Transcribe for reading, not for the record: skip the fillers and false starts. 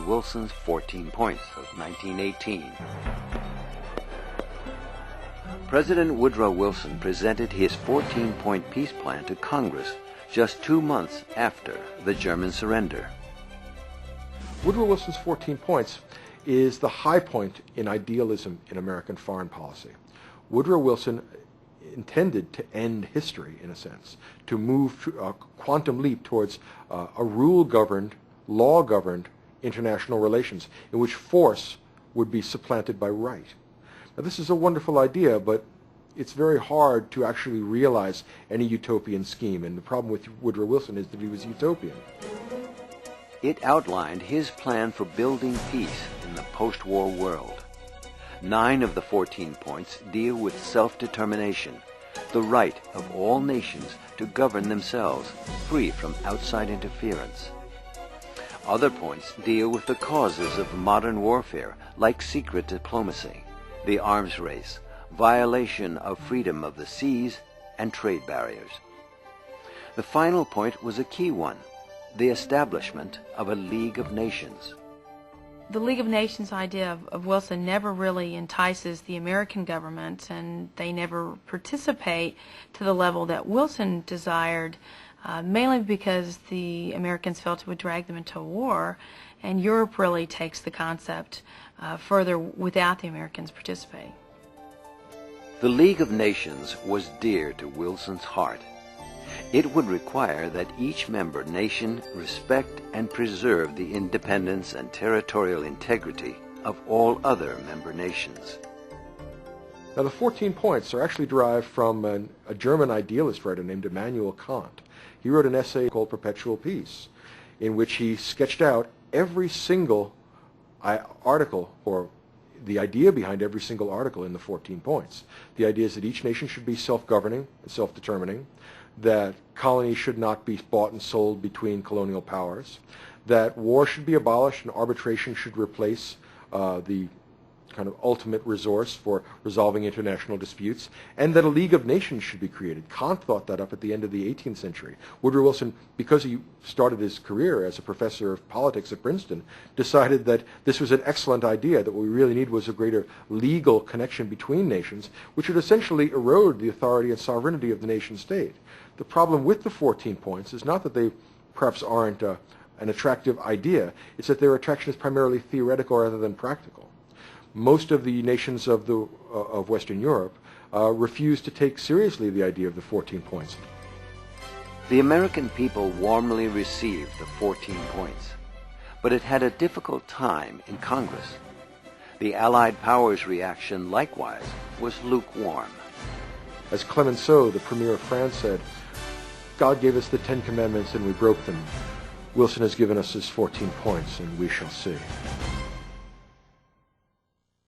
Wilson's 14 Points of 1918. President Woodrow Wilson presented his 14-point peace plan to Congress just 2 months after the German surrender. Woodrow Wilson's 14 Points is the high point in idealism in American foreign policy. Woodrow Wilson intended to end history, in a sense, to move a quantum leap towards a rule-governed, law-governed international relations in which force would be supplanted by right. Now, this is a wonderful idea, but it's very hard to actually realize any utopian scheme, and the problem with Woodrow Wilson is that he was utopian. It outlined his plan for building peace in the post-war world. 9 of the 14 points deal with self-determination, the right of all nations to govern themselves, free from outside interference. Other points deal with the causes of modern warfare, like secret diplomacy, the arms race, violation of freedom of the seas, and trade barriers. The final point was a key one, the establishment of a League of Nations. The League of Nations idea of Wilson never really entices the American government, and they never participate to the level that Wilson desired, mainly because the Americans felt it would drag them into a war, and Europe really takes the concept further without the Americans participating. The League of Nations was dear to Wilson's heart. It would require that each member nation respect and preserve the independence and territorial integrity of all other member nations. Now, the 14 points are actually derived from a German idealist writer named Immanuel Kant. He wrote an essay called Perpetual Peace, in which he sketched out every single article, or the idea behind every single article in the 14 points. The idea is that each nation should be self-governing and self-determining, that colonies should not be bought and sold between colonial powers, that war should be abolished and arbitration should replace the kind of ultimate resource for resolving international disputes, and that a League of Nations should be created. Kant thought that up at the end of the 18th century. Woodrow Wilson, because he started his career as a professor of politics at Princeton, decided that this was an excellent idea, that what we really need was a greater legal connection between nations, which would essentially erode the authority and sovereignty of the nation state. The problem with the 14 points is not that they perhaps aren't an attractive idea, it's that their attraction is primarily theoretical rather than practical. Most of the nations of Western Europe refused to take seriously the idea of the 14 points. The American people warmly received the 14 points, but it had a difficult time in Congress. The Allied powers' reaction, likewise, was lukewarm. As Clemenceau, the Premier of France, said, "God gave us the 10 Commandments and we broke them. Wilson has given us his 14 points, and we shall see."